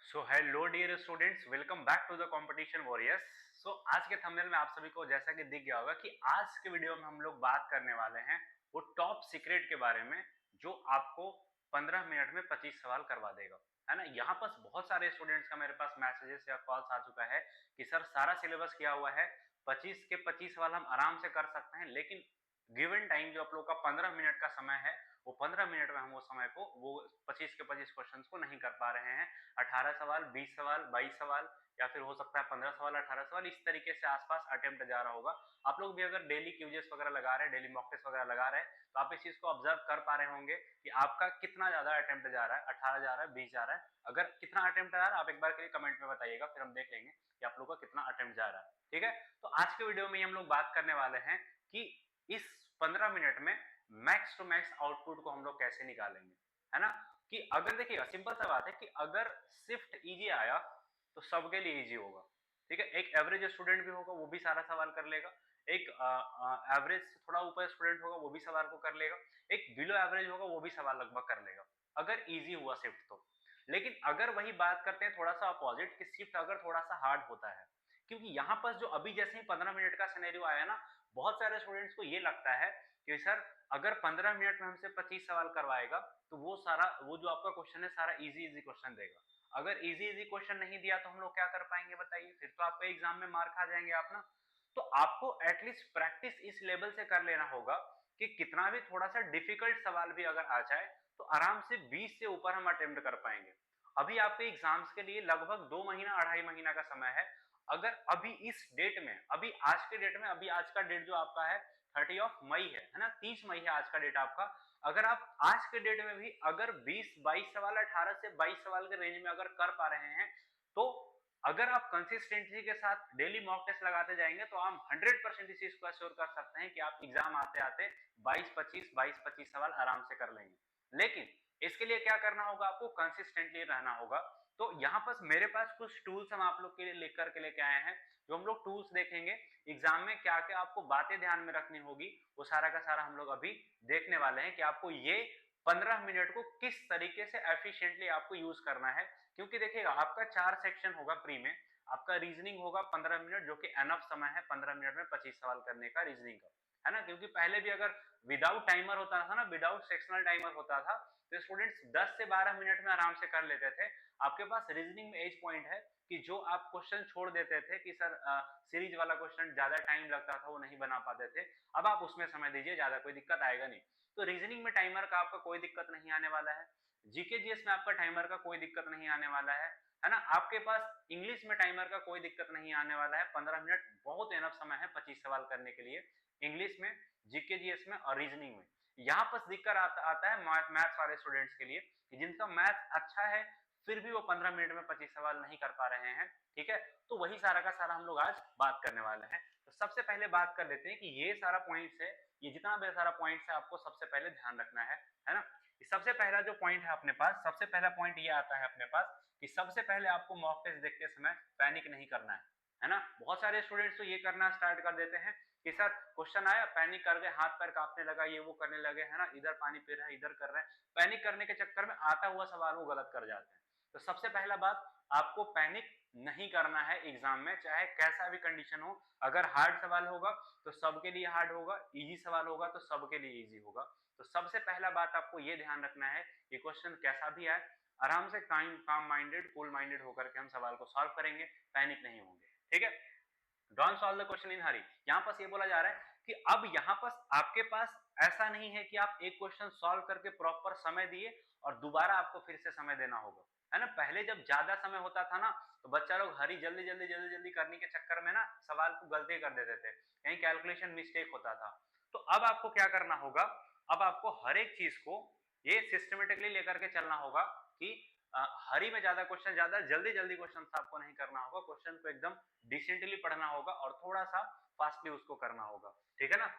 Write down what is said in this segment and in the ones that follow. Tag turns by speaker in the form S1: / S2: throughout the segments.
S1: So hello dear students, welcome back to the competition warriors. So आज के thumbnail में आप सभी को जैसा कि दिख गया होगा कि आज के वीडियो में हम लोग बात करने वाले हैं वो टॉप सीक्रेट के बारे में जो आपको 15 मिनट में 25 सवाल करवा देगा, है ना। यहाँ पर बहुत सारे स्टूडेंट्स का मेरे पास मैसेजेस या कॉल्स आ चुका है कि सर सारा सिलेबस किया हुआ है, 25 के 25 सवाल हम आराम से कर सकते हैं, लेकिन गिवन टाइम जो आप लोग का 15 मिनट का समय है वो 15 मिनट में हम वो समय को वो 25 के 25 क्वेश्चन को नहीं कर पा रहे हैं। 18 सवाल, 20 सवाल, 22 सवाल या फिर हो सकता है 15 सवाल, 18 सवाल, इस तरीके से आसपास अटेम्प्ट जा रहा होगा। आप लोग भी अगर डेली क्यूजेस वगैरह लगा रहे हैं, डेली मॉक टेस्ट वगैरह लगा रहे हैं, तो आप इस चीज को ऑब्जर्व कर पा रहे होंगे कि आपका कितना ज्यादा अटेम्प्ट जा रहा है, 18 जा रहा है, 20 जा रहा है। अगर कितना अटेम्प्ट जा रहा है आप एक बार के लिए कमेंट में बताइएगा, फिर हम देख लेंगे कि आप लोग का कितना अटेम्प्ट जा रहा है। ठीक है, तो आज के वीडियो में हम लोग बात करने वाले हैं कि इस 15 मिनट में मैक्स टू मैक्स आउटपुट को हम लोग कैसे निकालेंगे, है ना। कि अगर देखिएगा, सिंपल सा बात है कि अगर शिफ्ट इजी आया तो सबके लिए इजी होगा। ठीक है, एक एवरेज स्टूडेंट भी होगा वो भी सारा सवाल कर लेगा, एक एवरेज से थोड़ा ऊपर स्टूडेंट होगा वो भी सवाल को कर लेगा, एक बिलो एवरेज होगा वो भी सवाल लगभग कर लेगा अगर इजी हुआ शिफ्ट तो। लेकिन अगर वही बात करते हैं थोड़ा सा अपोजिट कि शिफ्ट अगर थोड़ा सा हार्ड होता है, क्योंकि यहाँ पर जो अभी जैसे ही 15 मिनट का सिनेरियो आया ना, बहुत सारे स्टूडेंट्स को ये लगता है कि सर अगर 15 मिनट में हमसे 25 सवाल करवाएगा तो वो जो आपका क्वेश्चन है सारा इजी इजी क्वेश्चन देगा। अगर इजी इजी क्वेश्चन नहीं दिया तो हम लोग क्या कर पाएंगे बताइए, फिर तो आपके एग्जाम में मार खा जाएंगे आप ना। तो आपको एटलीस्ट प्रैक्टिस इस लेवल से कर लेना होगा कि कितना भी थोड़ा सा डिफिकल्ट सवाल भी अगर आ जाए तो आराम से 20 से ऊपर हम अटेम्प्ट कर पाएंगे। अभी आपके एग्जाम्स के लिए लगभग 2 महीना 2.5 महीना का समय है। अगर अभी इस डेट में, अभी आज के डेट में, अभी आज का डेट जो आपका है 30 है ना, 30 मई है आज का डेट आपका। अगर आप आज के डेट में भी अगर 20-22 सवाल, 18 से 22 सवाल के रेंज में अगर कर पा रहे हैं, तो अगर आप कंसिस्टेंसी के साथ डेली मॉक टेस्ट लगाते जाएंगे तो आप 100% इस चीज को अश्योर कर सकते हैं कि आप एग्जाम आते आते 22-25 सवाल आराम से कर लेंगे। लेकिन इसके लिए क्या करना होगा, आपको कंसिस्टेंटली रहना होगा। तो यहाँ पर मेरे पास कुछ टूल्स हम आप लोग के लिए लेकर के लेके आए हैं, जो हम लोग टूल्स देखेंगे एग्जाम में क्या क्या आपको बातें ध्यान में रखनी होगी, वो सारा का सारा हम लोग अभी देखने वाले हैं कि आपको ये 15 मिनट को किस तरीके से एफिशिएंटली आपको यूज करना है। क्योंकि देखिएगा, आपका 4 सेक्शन होगा प्री में। आपका रीजनिंग होगा 15 मिनट, जो कि एनफ समय है 15 मिनट में 25 सवाल करने का रीजनिंग का, है ना। क्योंकि पहले भी अगर विदाउट टाइमर होता था ना, विदाउट सेक्शनल टाइमर होता था, तो स्टूडेंट्स 10 से 12 मिनट में आराम से कर लेते थे। आपके पास रीजनिंग में एज पॉइंट है कि जो आप क्वेश्चन छोड़ देते थे कि सर सीरीज वाला क्वेश्चन ज्यादा टाइम लगता था वो नहीं बना पाते थे, अब आप उसमें समय दीजिए, ज्यादा कोई दिक्कत आएगा नहीं। तो रीजनिंग में टाइमर का आपका कोई दिक्कत नहीं आने वाला है। जीके जीएस में आपका टाइमर का कोई दिक्कत नहीं आने वाला है ना। आपके पास इंग्लिश में टाइमर का कोई दिक्कत नहीं आने वाला है। 15 मिनट बहुत एनफ समय है 25 सवाल करने के लिए, इंग्लिश में, जीके जीएस में और रीजनिंग में। यहाँ पर दिक्कत आता है मैथ्स वाले स्टूडेंट्स के लिए कि जिनका मैथ अच्छा है फिर भी वो 15 मिनट में 25 सवाल नहीं कर पा रहे हैं। ठीक है, तो वही सारा का सारा हम लोग आज बात करने वाले हैं। तो सबसे पहले बात कर लेते हैं कि ये सारा पॉइंट्स है, ये जितना भी सारा पॉइंट्स है आपको सबसे पहले ध्यान रखना है ना। सबसे पहला जो पॉइंट है अपने पास, सबसे पहला पॉइंट ये आता है अपने पास कि सबसे पहले आपको मॉक टेस्ट देखते समय पैनिक नहीं करना है ना। बहुत सारे स्टूडेंट्स तो ये करना स्टार्ट कर देते हैं कि सर क्वेश्चन आया, पैनिक कर गए, हाथ पैर कांपने लगा, ये वो करने लगे, है ना, इधर पानी पी रहे हैं, इधर कर रहे हैं। पैनिक करने के चक्कर में आता हुआ सवाल वो गलत कर जाते हैं। तो सबसे पहला बात, आपको पैनिक नहीं करना है एग्जाम में, चाहे कैसा भी कंडीशन हो। अगर हार्ड सवाल होगा तो सबके लिए हार्ड होगा, इजी सवाल होगा तो सबके लिए इजी होगा। तो सबसे पहला बात आपको ये ध्यान रखना है कि क्वेश्चन कैसा भी आए, आराम से काम माइंडेड, कूल माइंडेड होकर के हम सवाल को सॉल्व करेंगे, पैनिक नहीं होंगे। ठीक है, don't solve the question in hurry. यहाँ पास ये बोला जा रहा है कि अब यहाँ पास आपके पास ऐसा नहीं है कि आप एक क्वेश्चन सॉल्व करके प्रॉपर समय दिए और दोबारा आपको फिर से समय देना होगा, है ना। पहले जब ज्यादा समय होता था ना, तो बच्चा लोग हरी जल्दी जल्दी जल्दी जल्दी करने के चक्कर में ना सवाल को गलती कर देते थे, कहीं कैलकुलेशन मिस्टेक होता था। तो अब आपको क्या करना होगा, अब आपको हर एक चीज को ये सिस्टमेटिकली लेकर के चलना होगा कि हरी में ज्यादा क्वेश्चन, ज्यादा जल्दी जल्दी क्वेश्चन आपको नहीं करना होगा, क्वेश्चन को एकदम डिसेंटली पढ़ना होगा और थोड़ा सा फास्टली उसको करना होगा। ठीक है ना,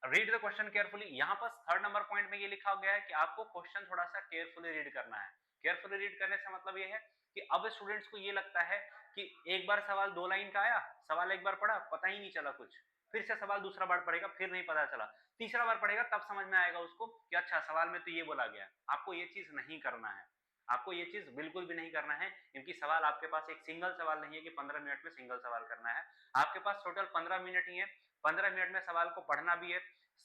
S1: रीड द क्वेश्चन केयरफुली। यहाँ पर थर्ड नंबर पॉइंट में ये लिखा गया है कि आपको क्वेश्चन थोड़ा सा केयरफुली रीड करना है। केयरफुली रीड करने से मतलब ये है कि अब स्टूडेंट्स को ये लगता है कि एक बार सवाल 2 लाइन का आया, सवाल एक बार पढ़ा पता ही नहीं चला कुछ, फिर से सवाल दूसरा बार पढ़ेगा फिर नहीं पता चला, तीसरा बार पढ़ेगा तब समझ में आएगा उसको कि अच्छा सवाल में तो ये बोला गया। आपको ये चीज नहीं करना है। आपको ये चीज बिल्कुल भी नहीं करना है, क्योंकि सवाल आपके पास एक सिंगल सवाल नहीं है कि 15 मिनट में सिंगल सवाल करना है। आपके पास टोटल 15 मिनट ही है। 15 मिनट में सवाल को पढ़ना भी है,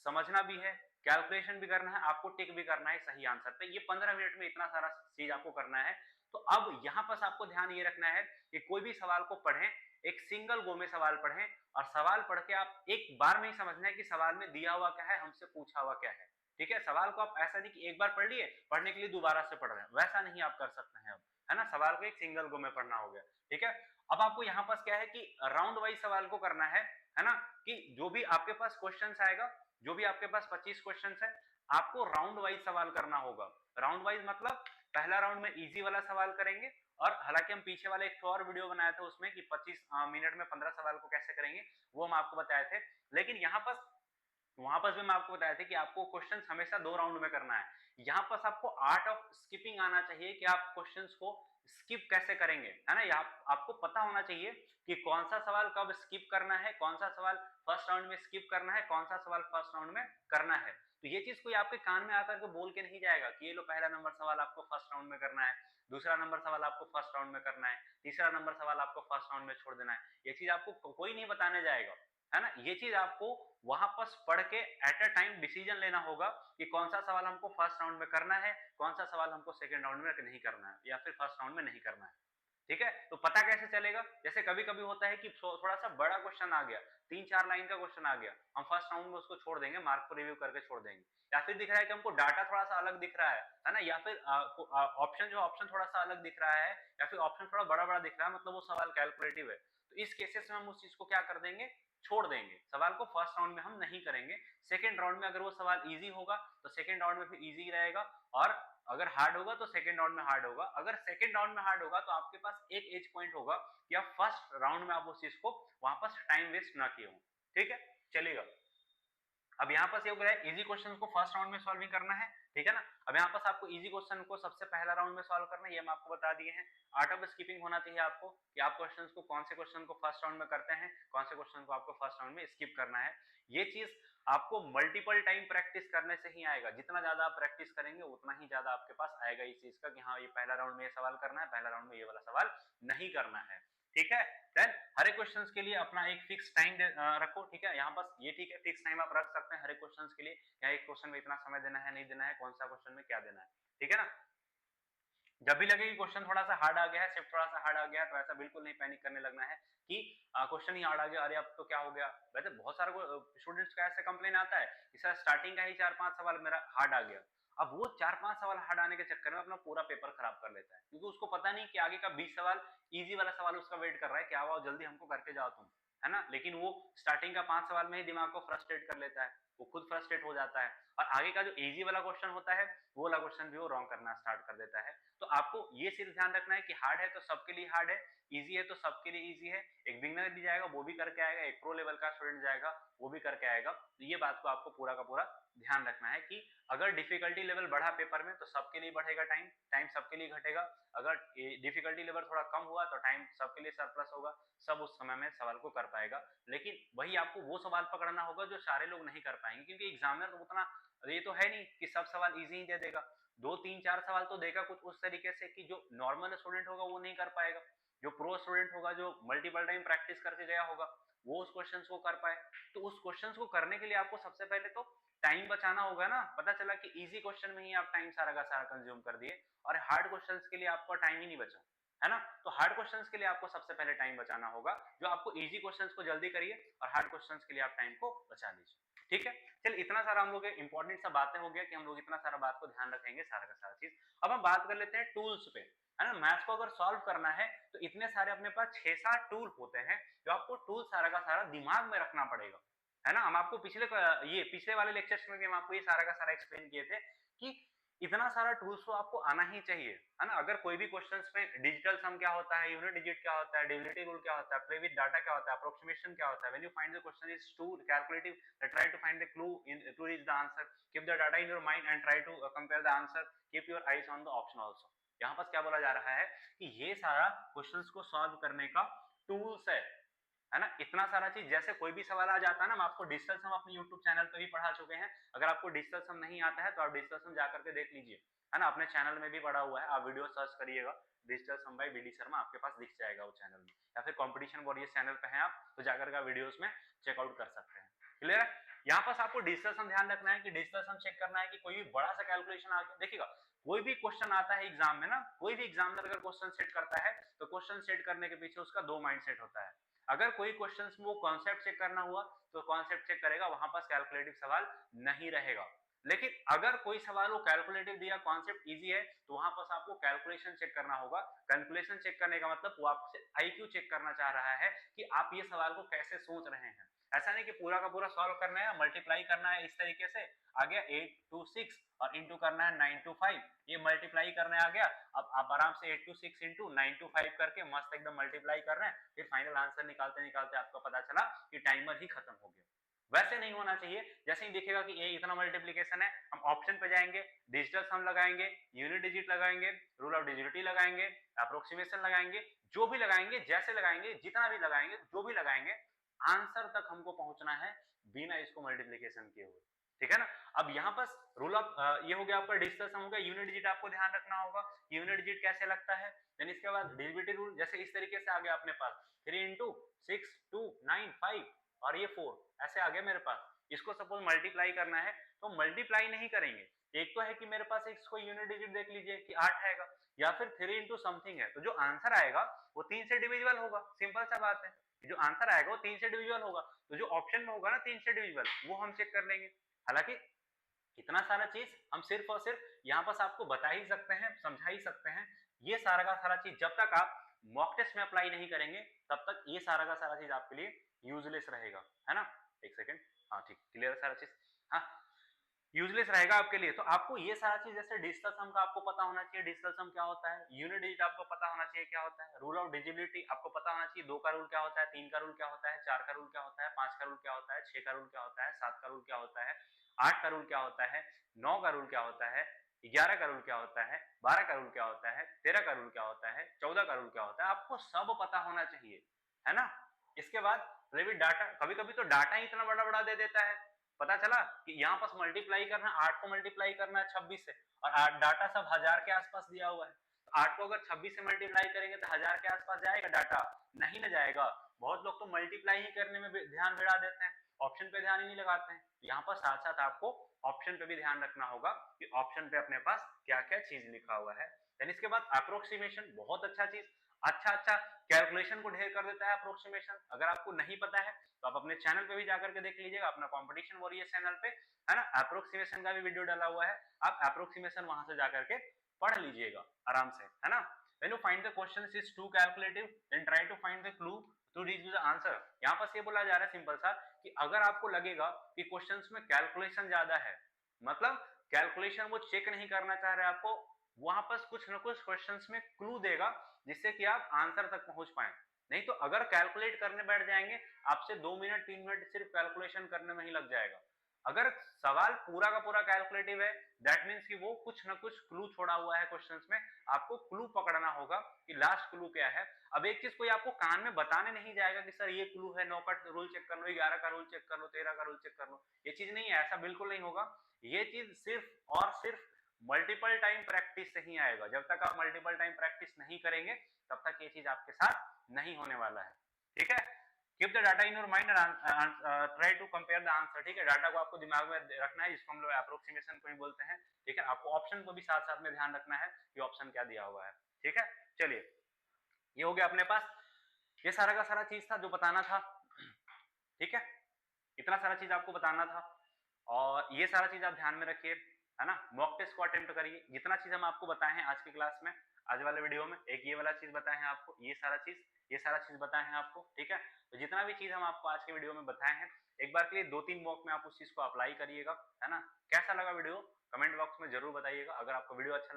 S1: समझना भी है, कैलकुलेशन भी करना है, आपको टिक भी करना है सही आंसर पे। ये 15 मिनट में इतना सारा चीज आपको करना है। तो अब यहाँ पर आपको ध्यान ये रखना है कि कोई भी सवाल को पढ़ें, एक सिंगल गो में सवाल पढ़ें, और सवाल पढ़ के आप एक बार में ही समझना है कि सवाल में दिया हुआ क्या है, हमसे पूछा हुआ क्या है। ठीक है, सवाल को आप ऐसा नहीं कि एक बार पढ़ लिए, पढ़ने के लिए दोबारा से पढ़ रहे हैं, वैसा नहीं आप कर सकते हैं अब, है ना। सवाल को एक सिंगल गो में पढ़ना हो गया। ठीक है, अब आपको यहाँ पास क्या है कि राउंड वाइज सवाल को करना है ना, कि जो भी आपके पास क्वेश्चन आएगा, जो भी आपके पास 25 क्वेश्चन है, आपको राउंड वाइज सवाल करना होगा। राउंड वाइज मतलब पहला राउंड में इजी वाला सवाल करेंगे, और हालांकि हम पीछे वाले एक और वीडियो बनाया था उसमें कि 25 मिनट में 15 सवाल को कैसे करेंगे, वो हम आपको बताए थे। लेकिन यहाँ पर वहां पर भी मैं आपको बताया था कि आपको क्वेश्चंस हमेशा 2 राउंड में करना है। यहाँ पर आपको आर्ट ऑफ स्किपिंग आना चाहिए कि आप क्वेश्चंस को स्किप कैसे करेंगे, है ना। आपको पता होना चाहिए कि कौन सा सवाल कब स्किप करना है, कौन सा सवाल फर्स्ट राउंड में स्किप करना है, कौन सा सवाल फर्स्ट राउंड में करना है। तो ये चीज कोई आपके कान में आकर के बोल के नहीं जाएगा कि ये लो पहला नंबर सवाल आपको फर्स्ट राउंड में करना है, दूसरा नंबर सवाल आपको फर्स्ट राउंड में करना है, तीसरा नंबर सवाल आपको फर्स्ट राउंड में छोड़ देना है। ये चीज आपको कोई नहीं बताने जाएगा, है ना। ये चीज आपको वहां पर पढ़ के एट अ टाइम डिसीजन लेना होगा कि कौन सा सवाल हमको फर्स्ट राउंड में करना है, कौन सा सवाल हमको सेकंड राउंड में नहीं करना है, या फिर फर्स्ट राउंड में नहीं करना है। ठीक है, तो पता कैसे चलेगा, जैसे कभी कभी होता है कि थोड़ा सा बड़ा क्वेश्चन आ गया, 3-4 लाइन का क्वेश्चन आ गया, हम फर्स्ट राउंड में उसको छोड़ देंगे, मार्क को रिव्यू करके छोड़ देंगे। या फिर दिख रहा है कि हमको डाटा थोड़ा सा अलग दिख रहा है ना, या फिर ऑप्शन थोड़ा सा अलग दिख रहा है, या फिर ऑप्शन थोड़ा बड़ा बड़ा दिख रहा है, मतलब वो सवाल कैलकुलेटिव है। तो इस केसेस में हम उस चीज को क्या कर देंगे, छोड़ देंगे, सवाल को फर्स्ट राउंड में हम नहीं करेंगे। सेकंड राउंड में अगर वो सवाल इजी होगा तो सेकंड राउंड में फिर इजी रहेगा, और अगर हार्ड होगा तो सेकंड राउंड में हार्ड होगा। अगर सेकंड राउंड में हार्ड होगा तो आपके पास एक एज पॉइंट होगा कि आप फर्स्ट राउंड में आप उस चीज को वहां पर टाइम वेस्ट ना किए हो। ठीक है, चलेगा। अब यहाँ पर ये हो रहा है इजी क्वेश्चन को फर्स्ट राउंड में सॉल्विंग करना है, ठीक है ना। अब यहाँ पर आपको इजी क्वेश्चन को सबसे पहला राउंड में सॉल्व करना है, ये हम आपको बता दिए हैं। आर्ट ऑफ स्किपिंग होना चाहिए आपको कि आप क्वेश्चंस को कौन से क्वेश्चन को फर्स्ट राउंड में करते हैं, कौन से क्वेश्चन को आपको फर्स्ट राउंड में स्किप करना है। ये चीज आपको मल्टीपल टाइम प्रैक्टिस करने से ही आएगा। जितना ज्यादा आप प्रैक्टिस करेंगे उतना ही ज्यादा आपके पास आएगा इस चीज का कि हाँ ये पहला राउंड में ये सवाल करना है, पहला राउंड में ये वाला सवाल नहीं करना है। ठीक है, देन हर एक क्वेश्चन के लिए अपना एक फिक्स टाइम रखो। ठीक है, यहाँ बस ये ठीक है, फिक्स टाइम आप रख सकते हैं हर एक क्वेश्चन के लिए, या एक क्वेश्चन में इतना समय देना है नहीं देना है, कौन सा क्वेश्चन में क्या देना है। ठीक है ना। जब भी लगे कि क्वेश्चन थोड़ा सा हार्ड आ गया है, शिफ्ट थोड़ा सा हार्ड आ गया है, तो ऐसा बिल्कुल नहीं पैनिक करने लगना है कि क्वेश्चन ही हार्ड आ गया, अरे अब तो क्या हो गया। वैसे बहुत सारे स्टूडेंट्स का ऐसा कंप्लेन आता है कि सर स्टार्टिंग का ही 4-5 सवाल मेरा हार्ड आ गया। अब वो 4-5 सवाल हार्ड आने के चक्कर में अपना पूरा पेपर खराब कर लेता है, क्योंकि उसको पता नहीं कि आगे का 20 सवाल इजी वाला सवाल उसका वेट कर रहा है, क्या हुआ जल्दी हमको करके जाओ तुम, है ना। लेकिन वो स्टार्टिंग का 5 सवाल में ही दिमाग को फ्रस्ट्रेट कर लेता है, वो खुद फ्रस्ट्रेट हो जाता है, और आगे का जो इजी वाला क्वेश्चन होता है वो वाला क्वेश्चन भी वो रॉन्ग करना स्टार्ट कर देता है। तो आपको ये सिर्फ ध्यान रखना है कि हार्ड है तो सबके लिए हार्ड है, इजी है तो सबके लिए इजी है। एक बिगनर भी जाएगा वो भी करके आएगा, एक प्रो लेवल का स्टूडेंट जाएगा वो भी करके आएगा। तो ये बात को आपको पूरा का पूरा ध्यान रखना है कि अगर डिफिकल्टी लेवल बढ़ा पेपर में तो सबके लिए बढ़ेगा, टाइम टाइम सबके लिए घटेगा। अगर डिफिकल्टी लेवल थोड़ा कम हुआ तो टाइम सबके लिए सरप्लस होगा, सब उस समय में सवाल को कर पाएगा। लेकिन वही आपको वो सवाल पकड़ना होगा जो सारे लोग नहीं कर पाएंगे, क्योंकि एग्जामिनर तो उतना ये तो है नहीं कि सब सवाल इजी ही दे देगा। 2-3-4 सवाल तो देगा कुछ उस तरीके से कि जो नॉर्मल स्टूडेंट होगा वो नहीं कर पाएगा, जो प्रो स्टूडेंट होगा, जो मल्टीपल टाइम प्रैक्टिस करके गया होगा, वो उस क्वेश्चंस को कर पाए। तो उस क्वेश्चंस को करने के लिए आपको सबसे पहले तो टाइम बचाना होगा ना। पता चला कि इजी क्वेश्चन में ही आप टाइम सारा का सारा कंज्यूम कर दिए और हार्ड क्वेश्चंस के लिए आपका टाइम ही नहीं बचा, है ना। तो हार्ड क्वेश्चंस के लिए आपको सबसे पहले टाइम बचाना होगा, जो आपको इजी क्वेश्चंस को जल्दी करिए और हार्ड क्वेश्चंस के लिए आप टाइम को बचा लीजिए। ठीक है, चल इतना सारा हम लोग इंपॉर्टेंट सा बातें हो गया कि हम लोग इतना सारा बात को ध्यान रखेंगे सारा का सारा चीज। अब हम बात कर लेते हैं टूल्स पे, है ना। मैथ्स को अगर सॉल्व करना है तो इतने सारे अपने पास 6-7 टूल होते हैं, जो आपको टूल सारा का सारा दिमाग में रखना पड़ेगा, है ना। हम आपको पिछले वाले लेक्चर्स में भी हम आपको ये सारा का सारा एक्सप्लेन किए थे कि इतना सारा टूल्स तो आपको आना ही चाहिए, है ना। अगर कोई भी क्वेश्चंस में डिजिटल सम क्या होता है, यूनिट डिजिट क्या होता है, डिविजिबिलिटी रूल क्या होता है, प्ले विद डाटा क्या होता है, अप्रोक्सीमेशन क्या होता है, when you find the question is too calculative try to find the clue in to reach the answer, keep the data in your mind and try to compare the answer, keep your eyes on the option also. यहाँ पर क्या बोला जा रहा है कि ये सारा क्वेश्चंस को सॉल्व करने का टूल्स है, है ना, इतना सारा चीज। जैसे कोई भी सवाल आ जाता है ना, हम आपको डिजिटल सम अपने यूट्यूब चैनल पे भी पढ़ा चुके हैं। अगर आपको डिजिटल सम नहीं आता है तो आप डिजिटल सम जाकर के देख लीजिए, है ना, अपने चैनल में भी पढ़ा हुआ है। आप वीडियो सर्च करिएगा डिजिटल सम बाय बीडी शर्मा, आपके पास दिख जाएगा वो चैनल में, या फिर कंपटीशन वॉरियर्स चैनल पे हैं आप तो जाकर के वीडियोस में चेकआउट कर सकते हैं। क्लियर है? यहाँ पर आपको डिजिटल सम ध्यान रखना है कि डिजिटल सम चेक करना है कि कोई भी बड़ा सा कैलकुलेशन आ गया। देखिएगा, कोई भी क्वेश्चन आता है एग्जाम में ना, कोई भी एग्जामिनर अगर क्वेश्चन सेट करता है तो क्वेश्चन सेट करने के पीछे उसका दो माइंड सेट होता है। अगर कोई क्वेश्चन में वो कॉन्सेप्ट चेक करना हुआ तो कॉन्सेप्ट चेक करेगा, वहां पास कैलकुलेटिव सवाल नहीं रहेगा। लेकिन अगर कोई सवाल वो कैलकुलेटिव दिया, कॉन्सेप्ट इजी है, तो वहां पास आपको कैलकुलेशन चेक करना होगा। कैलकुलेशन चेक करने का मतलब वो आपसे आईक्यू चेक करना चाह रहा है कि आप ये सवाल को कैसे सोच रहे हैं। ऐसा नहीं कि पूरा का पूरा सॉल्व करना है, मल्टीप्लाई करना है इस तरीके से आ गया 8 to 6 और इंटू करना है 9 to 5, ये मल्टीप्लाई करने आ गया। अब आप आराम से 8 to 6 इंटू 9 to 5 करके मस्त एकदम मल्टीप्लाई कर रहे हैं, फिर फाइनल आंसर निकालते निकालते आपको पता चला कि टाइमर ही खत्म हो गया। वैसे नहीं होना चाहिए। जैसे ही दिखेगा कि ये इतना मल्टीप्लिकेशन है, हम ऑप्शन पे जाएंगे, डिजिटल सम लगाएंगे, यूनिट डिजिट लगाएंगे, रूल ऑफ डिजिटिविटी लगाएंगे, अप्रोक्सीमेशन लगाएंगे, जो भी लगाएंगे, जैसे लगाएंगे, जितना भी लगाएंगे, जो भी लगाएंगे, आंसर तक हमको पहुंचना है बिना इसको मल्टीप्लिकेशन किए हुए। ठीक है ना? अब यहाँ पर रूल ऑफ ये हो गया आपका डिजिटल सम हो गया। यूनिट डिजिट आपको ध्यान रखना होगा, यूनिट डिजिट कैसे लगता है। देन इसके बाद डिविजिबिलिटी रूल, जैसे इस तरीके से आ गया अपने पास 3 इंटू 6 2 9 5 और ये 4 ऐसे आ गया मेरे पास। इसको सपोज मल्टीप्लाई करना है तो मल्टीप्लाई नहीं करेंगे। एक तो है कि मेरे पास इसको यूनिट डिजिट देख लीजिए कि 8 आएगा, या फिर 3 इंटू समथिंग है, तो जो आंसर आएगा वो 3 से डिविजिबल होगा। सिंपल सा बात है, जो आंसर आएगा वो 3 से डिविजिबल होगा, तो जो ऑप्शन में होगा ना 3 से डिविजिबल, वो हम चेक कर लेंगे। हालांकि इतना सारा चीज हम सिर्फ और सिर्फ यहाँ पर आपको बता ही सकते हैं, समझा ही सकते हैं। ये सारा का सारा चीज जब तक आप मॉक टेस्ट में अप्लाई नहीं करेंगे तब तक ये सारा का सारा चीज आपके लिए यूजलेस रहेगा, है ना। एक सेकेंड, हाँ ठीक, क्लियर सारा चीज, हाँ यूजलेस रहेगा आपके लिए। तो आपको ये सारा चीज, जैसे डिजिटल सम का आपको पता होना चाहिए डिजिटल सम क्या होता है, यूनिट डिजिट आपको पता होना चाहिए क्या होता है, रूल ऑफ डिजिबिलिटी आपको पता होना चाहिए 2 का रूल क्या होता है, 3 का रूल क्या होता है, 4 का रूल क्या होता है, 5 का रूल क्या होता है, 6 का रूल क्या होता है, 7 का रूल क्या होता है, 8 का रूल क्या होता है, 9 का रूल क्या होता है, 11 का रूल क्या होता है, 12 का रूल क्या होता है, 13 का रूल क्या होता है, 14 का रूल क्या होता है, आपको सब पता होना चाहिए, है ना। इसके बाद डाटा, कभी कभी तो डाटा ही इतना बड़ा बड़ा दे देता है। पता चला कि यहाँ पास मल्टीप्लाई करना, 8 को मल्टीप्लाई करना है 26 से, और डाटा सब 1000 के आसपास दिया हुआ है। 8 को अगर 26 से मल्टीप्लाई करेंगे तो 1000 के आसपास जाएगा डाटा, नहीं ना जाएगा। बहुत लोग तो मल्टीप्लाई ही करने में ध्यान भिड़ा देते हैं, ऑप्शन पे ध्यान ही नहीं लगाते हैं। यहाँ पर साथ साथ आपको ऑप्शन पे भी ध्यान रखना होगा कि ऑप्शन पे अपने पास क्या क्या चीज लिखा हुआ है। देन इसके बाद अप्रोक्सीमेशन, बहुत अच्छा चीज, अच्छा अच्छा कैलकुलेशन को ढेर कर देता है अप्रोक्सीमेशन। अगर आपको नहीं पता है तो आप अपने चैनल पे भी जाकर के देख लीजिएगा, अपना कंपटीशन वॉरियर चैनल पे, है ना, अप्रोक्सीमेशन का भी वीडियो डाला हुआ है। आप अप्रोक्सीमेशन वहां से जाकर के पढ़ लीजिएगा आराम से, है ना। When you find the questions is too calculative, then try to find the clue to reach the answer। यहाँ पर ये बोला जा रहा है सिंपल सा कि अगर आपको लगेगा कि क्वेश्चंस में कैलकुलेशन ज्यादा है, मतलब कैलकुलेशन वो चेक नहीं करना चाह रहे आपको, वहां पर कुछ ना कुछ क्वेश्चंस में क्लू देगा जिससे कि आप आंसर तक पहुंच पाए। नहीं तो अगर कैलकुलेट करने बैठ जाएंगे, आपसे 2 मिनट 3 मिनट सिर्फ कैलकुलेशन करने में ही लग जाएगा। अगर सवाल पूरा का पूरा कैलकुलेटिव है, दैट मीन्स कि वो कुछ ना कुछ क्लू छोड़ा हुआ है क्वेश्चंस में, आपको क्लू पकड़ना होगा कि लास्ट क्लू क्या है। अब एक चीज कोई आपको कान में बताने नहीं जाएगा कि सर ये क्लू है, 9 का रूल चेक कर लो, 11 का रूल चेक कर लो, 13 का रूल चेक कर लो, ये चीज नहीं है, ऐसा बिल्कुल नहीं होगा। ये चीज सिर्फ और सिर्फ मल्टीपल टाइम प्रैक्टिस से ही आएगा। जब तक आप मल्टीपल टाइम प्रैक्टिस नहीं करेंगे तब तक ये चीज आपके साथ नहीं होने वाला है। ठीक है, keep the data in your mind and try to compare the answer. ठीक है, डाटा को आपको दिमाग में रखना है, जिसको हम लोग अप्रोक्सीमेशन को ही बोलते हैं। ठीक है, आपको ऑप्शन को भी साथ साथ में ध्यान रखना है कि ऑप्शन क्या दिया हुआ है। ठीक है, चलिए ये हो गया अपने पास, ये सारा का सारा चीज था जो बताना था। ठीक है, इतना सारा चीज आपको बताना था और ये सारा चीज आप ध्यान में रखिए, है ना। मॉक टेस्ट को अटेम्प्ट करिए, जितना चीज हम आपको बताए हैं आज की क्लास में, आज वाले वीडियो में, एक ये वाला चीज बताए हैं आपको, ये सारा चीज बताए हैं आपको। ठीक है, तो जितना भी चीज हम आपको आज के वीडियो में बताए हैं, एक बार के लिए 2-3 मॉक में आप उस चीज को अप्लाई करिएगा, है ना। कैसा लगा वीडियो कमेंट बॉक्स में जरूर बताइएगा। अगर आपको वीडियो अच्छा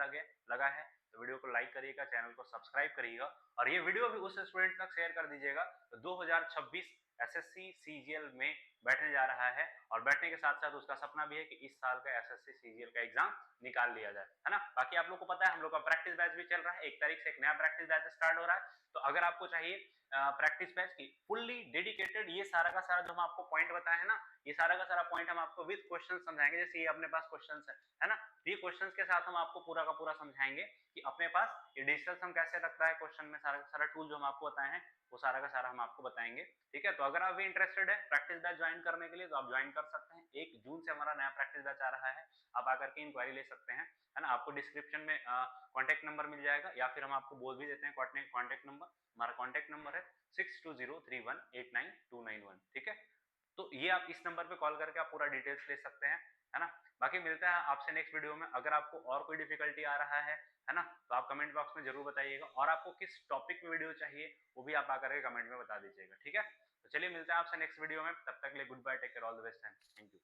S1: लगा है तो वीडियो को लाइक करिएगा, चैनल को सब्सक्राइब करिएगा और ये वीडियो भी उस स्टूडेंट तक शेयर कर दीजिएगा तो 2026 एसएससी सीजीएल में बैठने जा रहा है और बैठने के साथ साथ उसका सपना भी है कि इस साल का एसएससी सीजीएल का एग्जाम निकाल लिया जाए, है ना। बाकी आप लोग को पता है हम लोग का प्रैक्टिस बैच भी चल रहा है, 1 तारीख से एक नया प्रैक्टिस बैच स्टार्ट हो रहा है। तो अगर आपको चाहिए प्रैक्टिस बैच की फुल्ली डेडिकेटेड, ये सारा का सारा जो हम आपको पॉइंट बताए हैं ना, ये सारा का सारा पॉइंट हम आपको विद क्वेश्चन समझाएंगे। जैसे ये अपने पास क्वेश्चन है ना, ये क्वेश्चन के साथ हम आपको पूरा का पूरा समझाएंगे कि अपने पास ये डिजिटल सम कैसे लगता है क्वेश्चन में, सारा सारा टूल जो हम आपको बताए हैं वो सारा का सारा हम आपको बताएंगे। ठीक है, तो अगर आप भी इंटरेस्टेड है प्रैक्टिस बैच ज्वाइन करने के लिए तो आप ज्वाइन कर सकते हैं। 1 जून से हमारा नया प्रैक्टिस बैच आ रहा है, आप आकर के इंक्वायरी ले सकते हैं, है ना। आपको डिस्क्रिप्शन में कॉन्टेक्ट नंबर मिल जाएगा या फिर हम आपको बोल भी देते हैं कॉन्टेक्ट नंबर। हमारा कॉन्टेक्ट नंबर है 6203189291। ठीक है, तो ये आप इस नंबर पे कॉल करके आप पूरा डिटेल्स ले सकते हैं, है ना। बाकी मिलता है आपसे नेक्स्ट वीडियो में। अगर आपको और कोई डिफिकल्टी आ रहा है ना, तो आप कमेंट बॉक्स में जरूर बताइएगा और आपको किस टॉपिक में वीडियो चाहिए वो भी आप आकर के कमेंट में बता दीजिएगा। ठीक है, तो चलिए मिलते हैं आपसे नेक्स्ट वीडियो में, तब तक के लिए goodbye, take care, all the best and thank you.